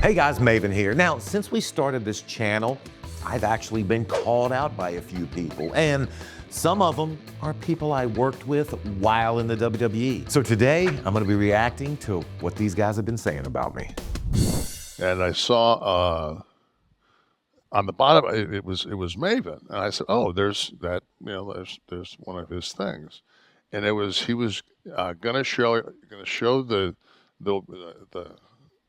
Hey guys, Maven here. Now, since we started this channel, I've actually been called out by a few people, and some of them are people I worked with while in the WWE. So today, I'm gonna be reacting to what these guys have been saying about me. And I saw on the bottom it was Maven, and I said, "Oh, there's that. There's one of his things," and he was gonna show the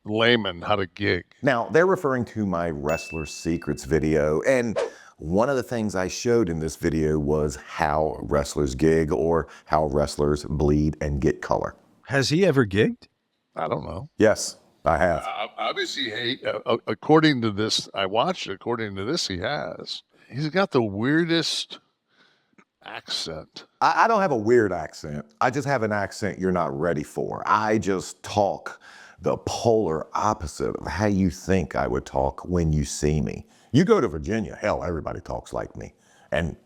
layman how to gig. Now, they're referring to my Wrestler Secrets video, and one of the things I showed in this video was how wrestlers gig or how wrestlers bleed and get color. Has he ever gigged? I don't know. Yes, I have. Obviously, according to this, I watched it. According to this, he has. He's got the weirdest accent. I don't have a weird accent. I just have an accent you're not ready for. I just talk the polar opposite of how you think I would talk when you see me. You go to Virginia, hell, everybody talks like me. And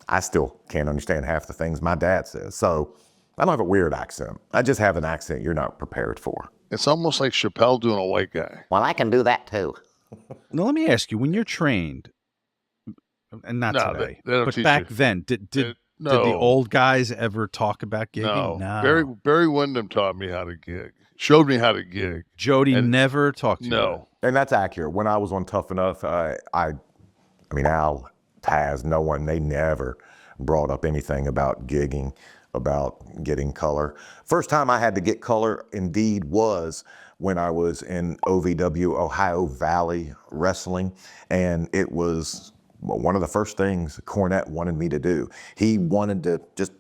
I still can't understand half the things my dad says. So I don't have a weird accent. I just have an accent you're not prepared for. It's almost like Chappelle doing a white guy. Well, I can do that too. Now, let me ask you, when you're trained, and not today, they don't but teach back you. then, did the No. old guys ever talk about gigging? No. Barry Windham taught me how to gig. Showed me how to gig. Jody never talked to you. No. And that's accurate. When I was on Tough Enough, I mean, Al, Taz, no one, they never brought up anything about gigging, about getting color. First time I had to get color indeed was when I was in OVW, Ohio Valley Wrestling, and it was one of the first things Cornette wanted me to do. He wanted to just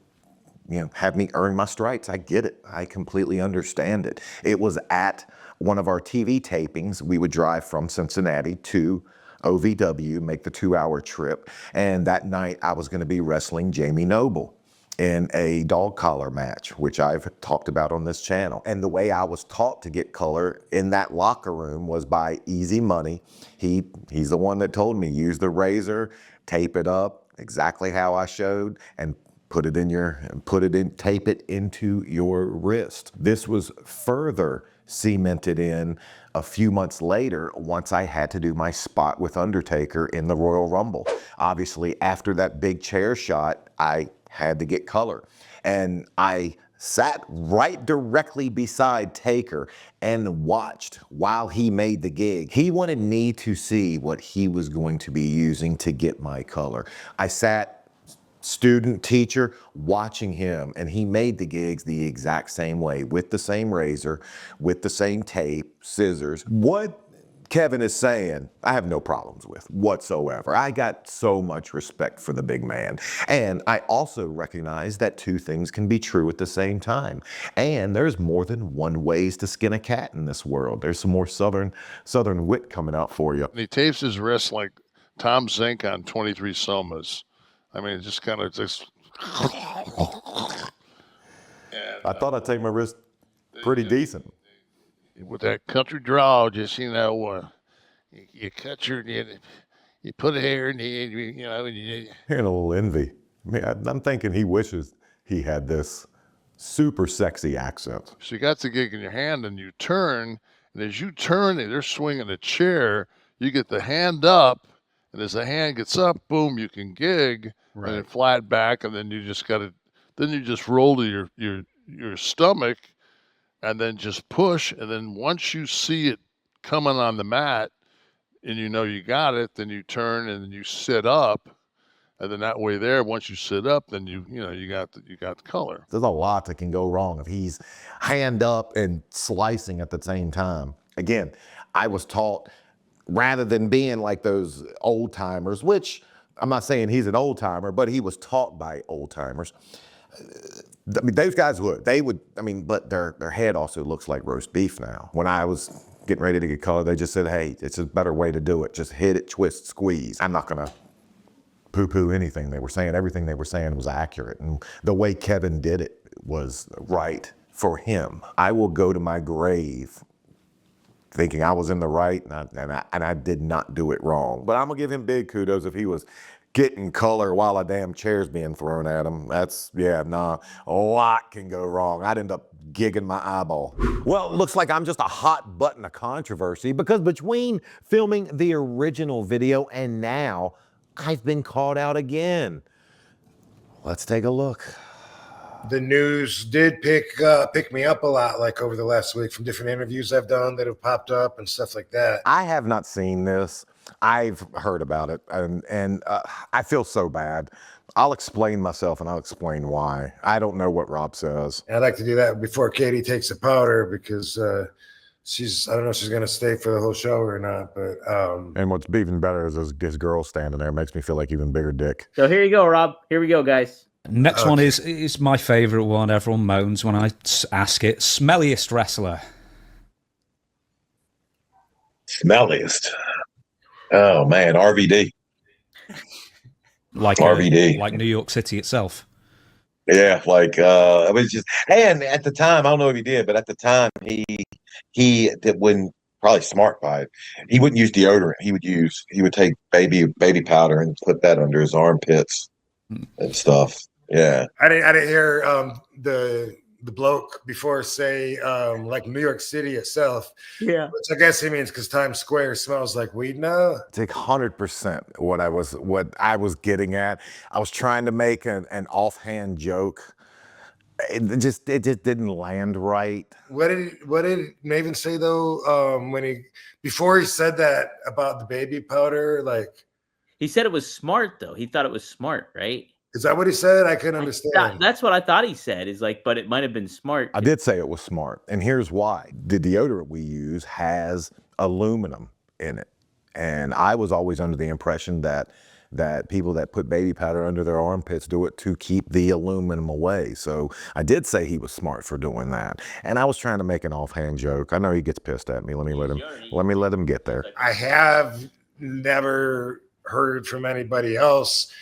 have me earn my stripes. I get it. I completely understand it. It was at one of our TV tapings. We would drive from Cincinnati to OVW, make the 2-hour trip. And that night I was going to be wrestling Jamie Noble in a dog collar match, which I've talked about on this channel. And the way I was taught to get color in that locker room was by Easy Money. He's the one that told me, use the razor, tape it up exactly how I showed, and tape it into your wrist. This was further cemented in a few months later once I had to do my spot with Undertaker in the Royal Rumble. Obviously, after that big chair shot, I had to get color. And I sat right directly beside Taker and watched while he made the gig. He wanted me to see what he was going to be using to get my color. I sat student, teacher, watching him, and he made the gigs the exact same way, with the same razor, with the same tape, scissors. What Kevin is saying, I have no problems with whatsoever. I got so much respect for the big man. And I also recognize that two things can be true at the same time. And there's more than one ways to skin a cat in this world. There's some more southern wit coming out for you. And he tapes his wrist like Tom Zink on 23 Somas. I mean, just kind of just. I thought I'd take my wrist pretty decent. With that country draw, just, you cut you put a hair in the, and you. Hearing a little envy. I mean, I'm thinking he wishes he had this super sexy accent. So you got the gig in your hand and you turn, and as you turn, they're swinging a chair, you get the hand up, and as the hand gets up, boom, you can gig, Right. and then flat back, and then you just roll to your stomach, and then just push, and then once you see it coming on the mat, and you got it, then you turn and then you sit up, and then that way there, once you sit up, then you got the color. There's a lot that can go wrong if he's hand up and slicing at the same time. Again, I was taught, rather than being like those old timers, which I'm not saying he's an old timer, but he was taught by old timers. I mean, those guys but their head also looks like roast beef now. When I was getting ready to get color, they just said, hey, it's a better way to do it. Just hit it, twist, squeeze. I'm not gonna poo-poo anything they were saying. Everything they were saying was accurate. And the way Kevin did it was right for him. I will go to my grave thinking I was in the right, and I did not do it wrong. But I'm gonna give him big kudos if he was getting color while a damn chair's being thrown at him. A lot can go wrong. I'd end up gig in my eyeball. Well, it looks like I'm just a hot button of controversy because between filming the original video and now, I've been called out again. Let's take a look. The news did pick me up a lot, like over the last week, from different interviews I've done that have popped up and stuff like that. I have not seen this. I've heard about it, and I feel so bad. I'll explain myself, and I'll explain why. I don't know what Rob says. And I'd like to do that before Katie takes the powder because I don't know if she's going to stay for the whole show or not. But And what's even better is this girl standing there makes me feel like even bigger dick. So here you go, Rob. Here we go, guys. Next one is my favorite one. Everyone moans when I ask it. Smelliest wrestler. Smelliest. Oh man, RVD. Like RVD. Like New York City itself. Yeah, like I was just, and at the time, I don't know if he did, but at the time he did, when probably smart by it, he wouldn't use deodorant. He would take baby powder and put that under his armpits and stuff. Yeah. I didn't hear the bloke before say like New York City itself. Yeah. Which I guess he means because Times Square smells like weed now. It's like 100% what I was getting at. I was trying to make an offhand joke. It just didn't land right. What did Maven say though? Before he said that about the baby powder, like He said it was smart, though. He thought it was smart, right? is that what he said? I couldn't understand. That's what I thought he said. Is like, but it might have been smart. I did say it was smart, and here's why. The deodorant we use has aluminum in it, and I was always under the impression that people that put baby powder under their armpits do it to keep the aluminum away. So I did say he was smart for doing that, and I was trying to make an offhand joke. I know he gets pissed at me. Let me let him get there. I have never heard from anybody else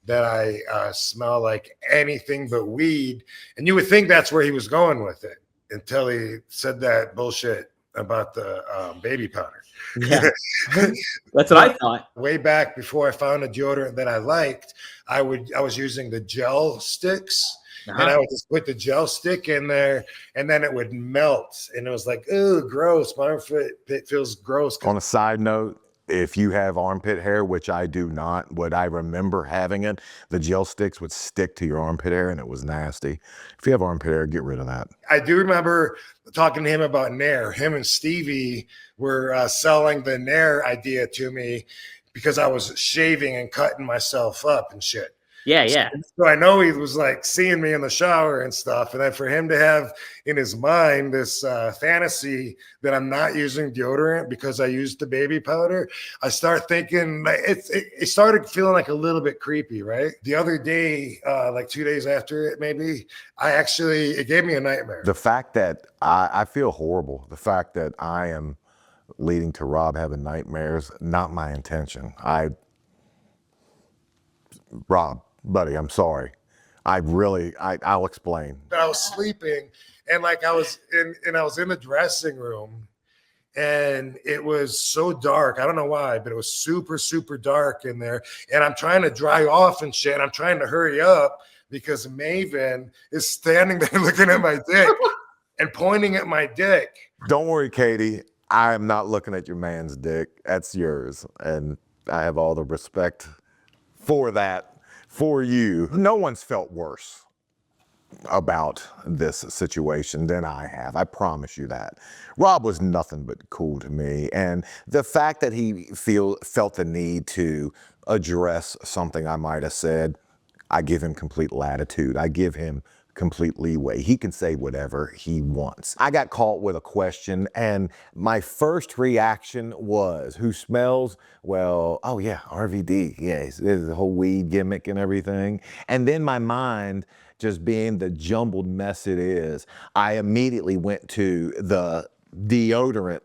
that I smell like anything but weed. And you would think that's where he was going with it until he said that bullshit about the baby powder. Yeah. That's what I thought. Way back before I found a deodorant that I liked, I was using the gel sticks. And I would just put the gel stick in there and then it would melt. And it was like, ooh, gross. My armpit feels gross. On a side note, if you have armpit hair, which I do not, what I remember having it, the gel sticks would stick to your armpit hair and it was nasty. If you have armpit hair, get rid of that. I do remember talking to him about Nair. Him and Stevie were selling the Nair idea to me because I was shaving and cutting myself up and shit. Yeah, yeah. So I know he was like seeing me in the shower and stuff. And then for him to have in his mind this fantasy that I'm not using deodorant because I used the baby powder, I start thinking it started feeling like a little bit creepy, right? The other day, like 2 days after it, maybe, it gave me a nightmare. The fact that I feel horrible, the fact that I am leading to Rob having nightmares, not my intention. Rob, buddy, I'm sorry. I'll explain. I was sleeping and like I was in the dressing room and it was so dark. I don't know why, but it was super, super dark in there. And I'm trying to dry off and shit. And I'm trying to hurry up because Maven is standing there looking at my dick and pointing at my dick. Don't worry, Katie. I am not looking at your man's dick. That's yours. And I have all the respect for that, for you. No one's felt worse about this situation than I have. I promise you that. Rob was nothing but cool to me. And the fact that he felt the need to address something I might have said, I give him complete latitude. I give him complete leeway. He can say whatever he wants. I got caught with a question and my first reaction was, who smells? Well, oh yeah, RVD. Yeah, there's the whole weed gimmick and everything. And then my mind, just being the jumbled mess it is, I immediately went to the deodorant,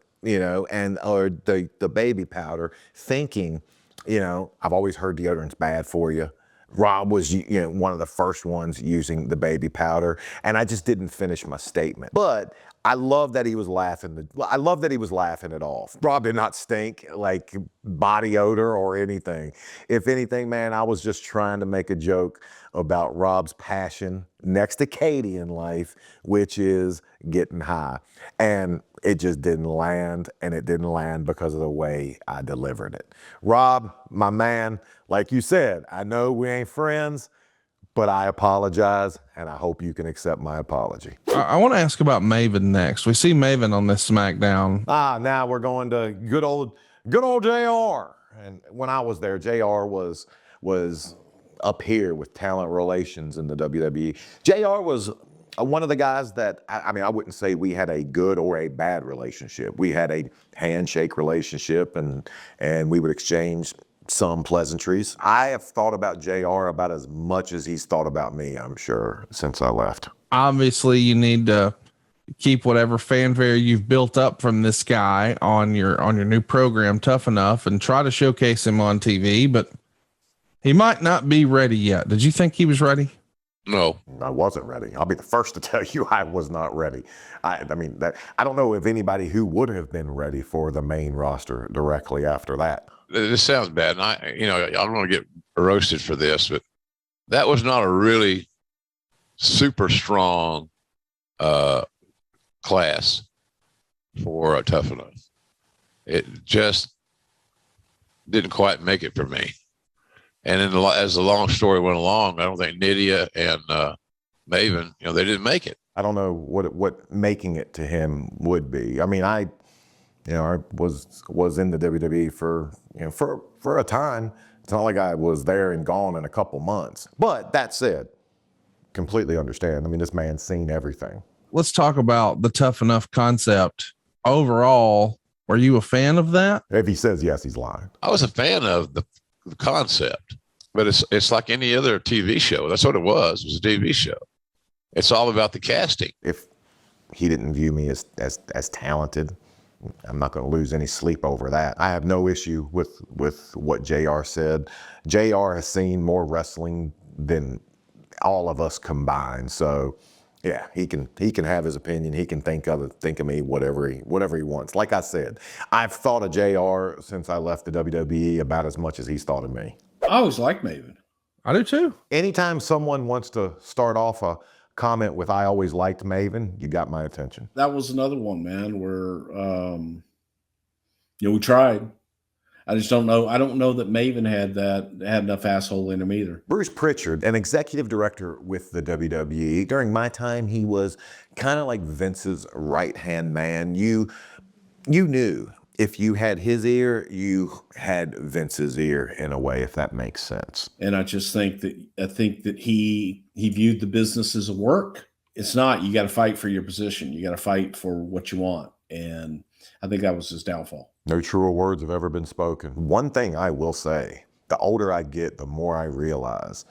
or the baby powder, thinking, I've always heard deodorant's bad for you. Rob was one of the first ones using the baby powder, and I just didn't finish my statement. But I love that he was laughing. I love that he was laughing it off. Rob did not stink like body odor or anything. If anything, man, I was just trying to make a joke about Rob's passion next to Katie in life, which is getting high. And it just didn't land, and it didn't land because of the way I delivered it. Rob, my man, like you said, I know we ain't friends, but I apologize, and I hope you can accept my apology. I want to ask about Maven next. We see Maven on this SmackDown. Now we're going to good old JR. And when I was there, JR was up here with talent relations in the WWE. JR was one of the guys that, I mean, I wouldn't say we had a good or a bad relationship. We had a handshake relationship, and we would exchange some pleasantries. I have thought about JR about as much as he's thought about me, I'm sure, since I left. Obviously, you need to keep whatever fanfare you've built up from this guy on your new program tough enough, and try to showcase him on TV, but he might not be ready yet. Did you think he was ready? No. I wasn't ready. I'll be the first to tell you I was not ready. I mean, I don't know of anybody who would have been ready for the main roster directly after that. This sounds bad, and I don't want to get roasted for this, but that was not a really super strong class for Tough Enough. It just didn't quite make it for me. And then as the long story went along, I don't think Nydia and Maven, they didn't make it. I don't know what making it to him would be. I mean, I was in the WWE for a time. It's not like I was there and gone in a couple months. But that said, completely understand. I mean, this man's seen everything. Let's talk about the Tough Enough concept. Overall, were you a fan of that? If he says yes, he's lying. I was a fan of the concept, but it's like any other TV show. That's what it was. It was a TV show. It's all about the casting. If he didn't view me as talented, I'm not going to lose any sleep over that. I have no issue with what JR said. JR has seen more wrestling than all of us combined. So yeah, he can have his opinion. He can think of me whatever he wants. Like I said, I've thought of JR since I left the WWE about as much as he's thought of me. I always like Maven. I do too. Anytime someone wants to start off a comment with "I always liked Maven," you got my attention. That was another one, man, where we tried. I just don't know. I don't know that Maven had enough asshole in him either. Bruce Prichard, an executive director with the WWE. During my time, he was kind of like Vince's right-hand man. You knew if you had his ear, you had Vince's ear in a way, if that makes sense. And I just think that he viewed the business as a work. It's not. You got to fight for your position. You got to fight for what you want. And I think that was his downfall. No truer words have ever been spoken. One thing I will say, the older I get, the more I realize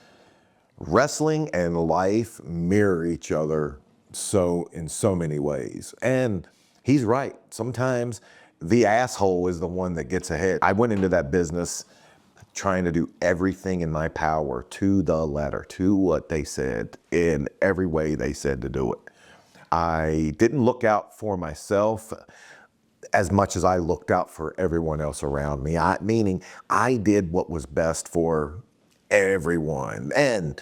wrestling and life mirror each other in so many ways. And he's right. Sometimes the asshole is the one that gets ahead. I went into that business trying to do everything in my power to the letter, to what they said, in every way they said to do it. I didn't look out for myself as much as I looked out for everyone else around me. Meaning I did what was best for everyone. And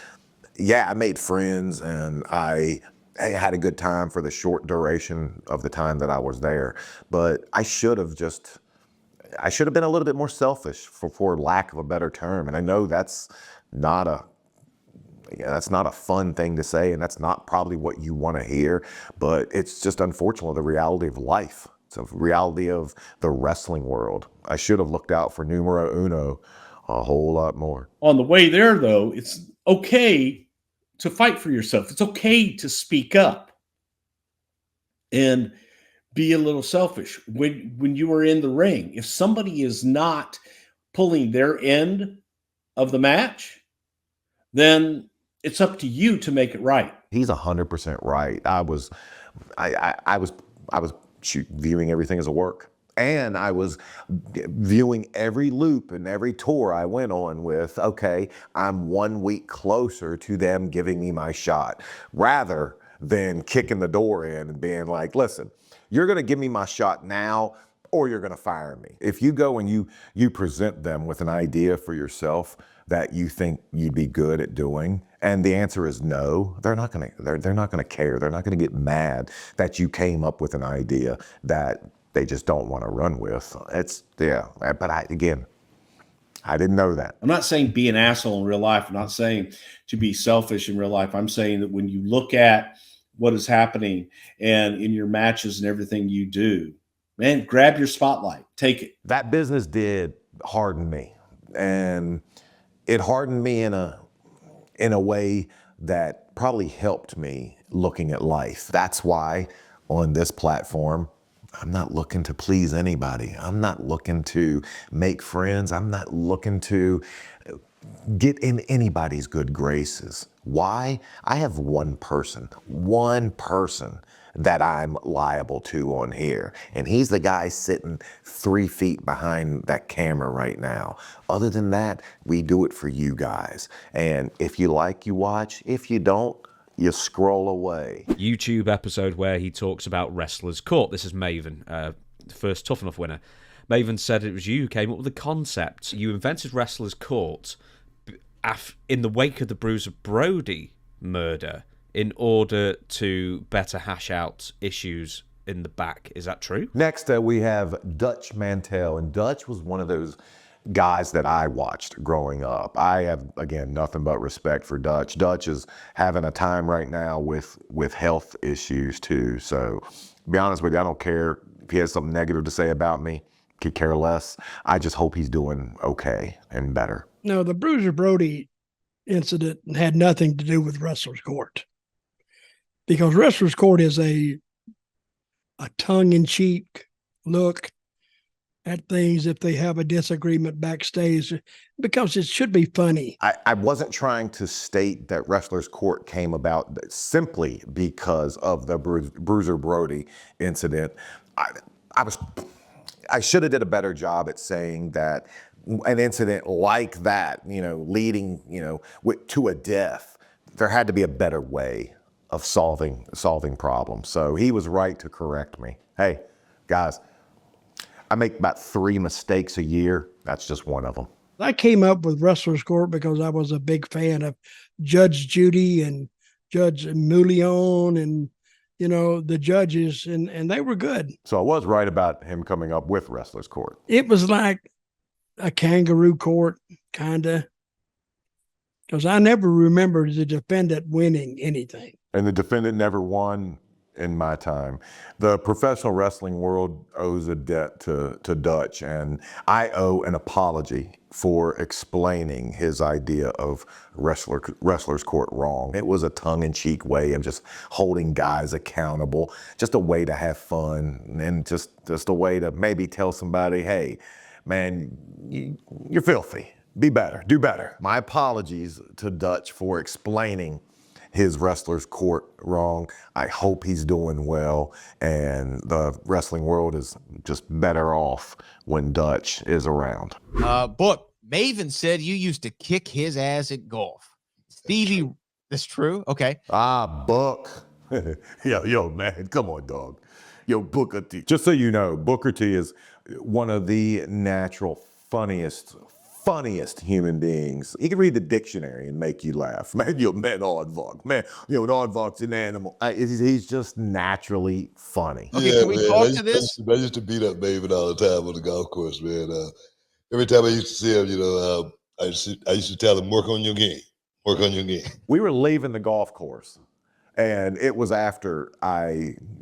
yeah, I made friends, and I had a good time for the short duration of the time that I was there. But I should have been a little bit more selfish, for lack of a better term. And I know that's not a fun thing to say, and that's not probably what you want to hear, but it's just unfortunately the reality of life. It's a reality of the wrestling world. I should have looked out for numero uno a whole lot more. On the way there, though, it's okay to fight for yourself. It's okay to speak up and be a little selfish. When you are in the ring, if somebody is not pulling their end of the match, then it's up to you to make it right. He's 100% right. I was viewing everything as a work. And I was viewing every loop and every tour I went on with, okay, I'm 1 week closer to them giving me my shot, rather than kicking the door in and being like, listen, you're going to give me my shot now or you're going to fire me. If you go and you present them with an idea for yourself that you think you'd be good at doing, and the answer is no, they're not going to care. They're not going to get mad that you came up with an idea that they just don't want to run with. But I didn't know that. I'm not saying be an asshole in real life. I'm not saying to be selfish in real life. I'm saying that when you look at what is happening and in your matches and everything you do, man, grab your spotlight, take it. That business did harden me, and it hardened me in a way that probably helped me looking at life. That's why on this platform, I'm not looking to please anybody. I'm not looking to make friends. I'm not looking to get in anybody's good graces. Why? I have one person that I'm liable to on here. And he's the guy sitting 3 feet behind that camera right now. Other than that, we do it for you guys. And if you like, you watch. If you don't, you scroll away. YouTube episode where he talks about Wrestler's Court. This is Maven, the first Tough Enough winner. Maven said it was you who came up with the concept. You invented Wrestler's Court in the wake of the Bruiser Brody murder in order to better hash out issues in the back. Is that true? Next, we have Dutch Mantell. And Dutch was one of those guys that I watched growing up. I have, again, nothing but respect for Dutch. Dutch is having a time right now with health issues too. So to be honest with you, I don't care if he has something negative to say about me. Could care less. I just hope he's doing okay and better. No, the Bruiser Brody incident had nothing to do with Wrestler's Court, because Wrestler's Court is a tongue-in-cheek look at things if they have a disagreement backstage, because it should be funny. I wasn't trying to state that Wrestler's Court came about simply because of the Bruiser Brody incident. I should have did a better job at saying that an incident like that, leading, to a death, there had to be a better way of solving problems. So he was right to correct me. Hey, guys, I make about 3 mistakes a year. That's just one of them. I came up with Wrestler's Court because I was a big fan of Judge Judy and Judge Mullion and, the judges, and they were good. So I was right about him coming up with Wrestler's Court. It was like a kangaroo court, kind of, because I never remember the defendant winning anything. And the defendant never won in my time. The professional wrestling world owes a debt to Dutch, and I owe an apology for explaining his idea of Wrestler's Court wrong. It was a tongue-in-cheek way of just holding guys accountable, just a way to have fun, and just a way to maybe tell somebody, hey, man, you're filthy. Be better, do better. My apologies to Dutch for explaining his Wrestler's Court wrong. I hope he's doing well, and the wrestling world is just better off when Dutch is around. Book, Maven said you used to kick his ass at golf. Stevie, that's true? Okay. Book. Yo, man, come on, dog. Yo, Booker T. Just so you know, Booker T is one of the natural funniest human beings. He can read the dictionary and make you laugh. Man, Aardvark. Man, Aardvark's an animal. He's just naturally funny. Okay, can we talk to this? I used to beat up Maven all the time on the golf course, man. Every time I used to see him, I used to tell him, work on your game. Work on your game. We were leaving the golf course, and it was after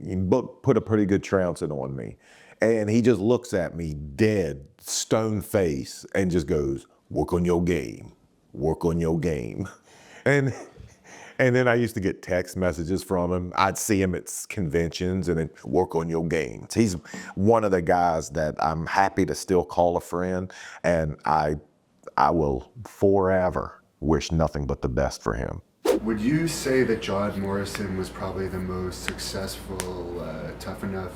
Book put a pretty good trouncing on me. And he just looks at me dead, stone face, and just goes, work on your game, work on your game. And then I used to get text messages from him. I'd see him at conventions and then work on your game. He's one of the guys that I'm happy to still call a friend, and I will forever wish nothing but the best for him. Would you say that John Morrison was probably the most successful Tough Enough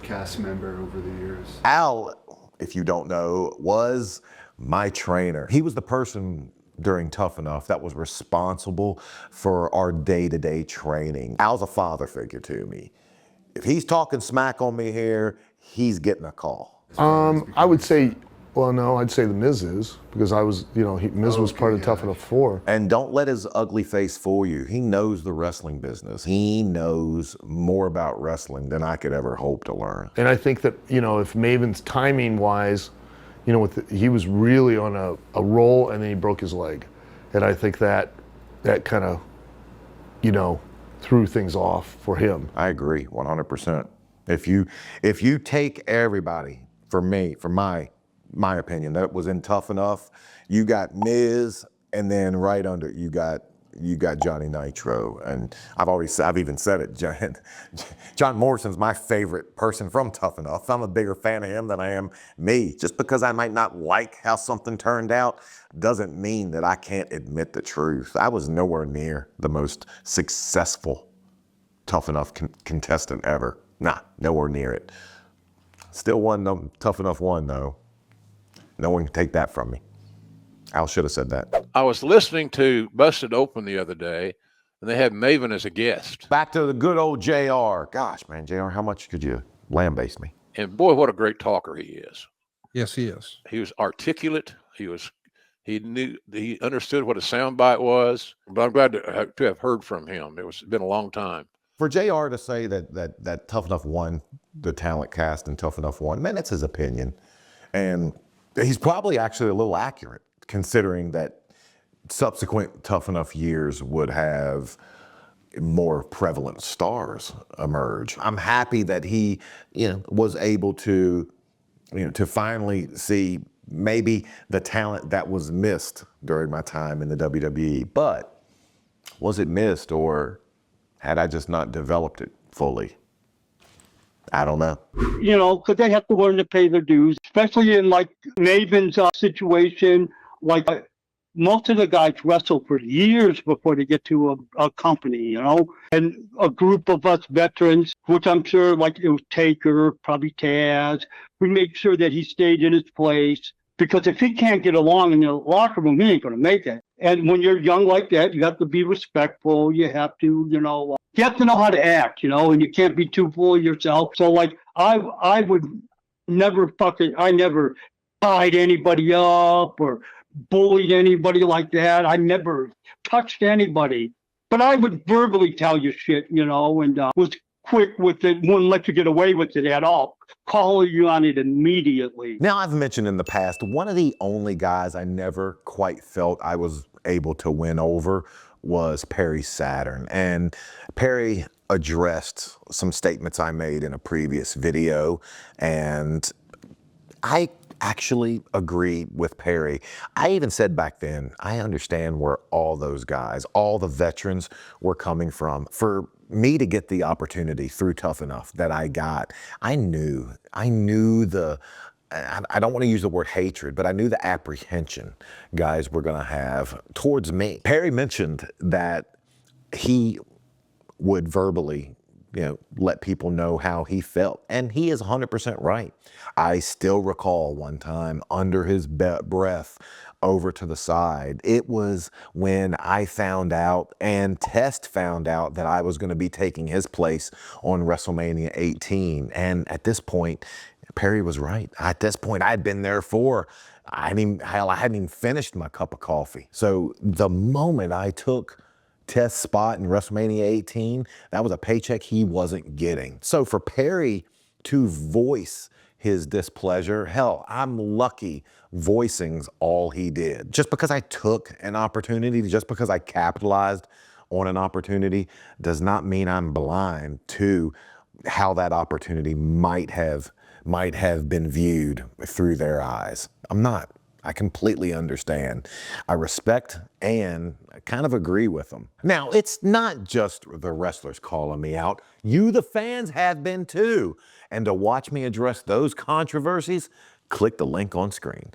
cast member over the years? Al, if you don't know, was my trainer. He was the person during Tough Enough that was responsible for our day-to-day training. Al's a father figure to me. If he's talking smack on me here, he's getting a call. I would say, well, no, I'd say the Miz is, because I was, you know, Miz was part of Tough Enough 4. And don't let his ugly face fool you. He knows the wrestling business. He knows more about wrestling than I could ever hope to learn. And I think that, you know, if Maven's timing wise, you know, he was really on a roll and then he broke his leg. And I think that kind of, you know, threw things off for him. I agree 100%. If you take everybody, for my opinion, that was in Tough Enough, you got Miz, and then right under you got Johnny Nitro, and I've even said it. John Morrison's my favorite person from Tough Enough. I'm a bigger fan of him than I am me. Just because I might not like how something turned out doesn't mean that I can't admit the truth. I was nowhere near the most successful Tough Enough contestant ever. Nah, nowhere near it. Still won no Tough Enough 1 though. No one can take that from me. Al should have said that. I was listening to Busted Open the other day, and they had Maven as a guest. Back to the good old JR. Gosh, man, JR, how much could you lambaste me? And boy, what a great talker he is. Yes, he is. He was articulate. He understood what a soundbite was. But I'm glad to have heard from him. It's been a long time. For JR to say that Tough Enough won the talent cast and Tough Enough won, man, that's his opinion. And he's probably actually a little accurate, considering that subsequent Tough Enough years would have more prevalent stars emerge. I'm happy that he, was able to, to finally see maybe the talent that was missed during my time in the WWE. But was it missed, or had I just not developed it fully? I don't know. Because they have to learn to pay their dues, especially in like Maven's situation. Like most of the guys wrestle for years before they get to a company, and a group of us veterans, which I'm sure like it was Taker, probably Taz, we make sure that he stayed in his place, because if he can't get along in the locker room, he ain't going to make it. And when you're young like that, you have to be respectful. You have to, you have to know how to act, and you can't be too full of yourself. So like I would never I never tied anybody up or bullied anybody like that. I never touched anybody, but I would verbally tell you shit, and was quick with it, wouldn't let you get away with it at all. Call you on it immediately. Now, I've mentioned in the past, one of the only guys I never quite felt I was able to win over was Perry Saturn. And Perry addressed some statements I made in a previous video, and I actually agree with Perry. I even said back then, I understand where all those guys, all the veterans were coming from. For me to get the opportunity through Tough Enough that I got, I knew the, I don't want to use the word hatred, but I knew the apprehension guys were going to have towards me. Perry mentioned that he would verbally, let people know how he felt. And he is 100% right. I still recall one time under his breath over to the side. It was when I found out and Test found out that I was going to be taking his place on WrestleMania 18. And at this point, Perry was right. At this point, I had been there I hadn't even finished my cup of coffee. So the moment I took Test's spot in WrestleMania 18, that was a paycheck he wasn't getting. So for Perry to voice his displeasure, hell, I'm lucky voicing's all he did. Just because I took an opportunity, just because I capitalized on an opportunity, does not mean I'm blind to how that opportunity might have been viewed through their eyes. I'm not. I completely understand. I respect and I kind of agree with them. Now, it's not just the wrestlers calling me out. You, the fans, have been too. And to watch me address those controversies, click the link on screen.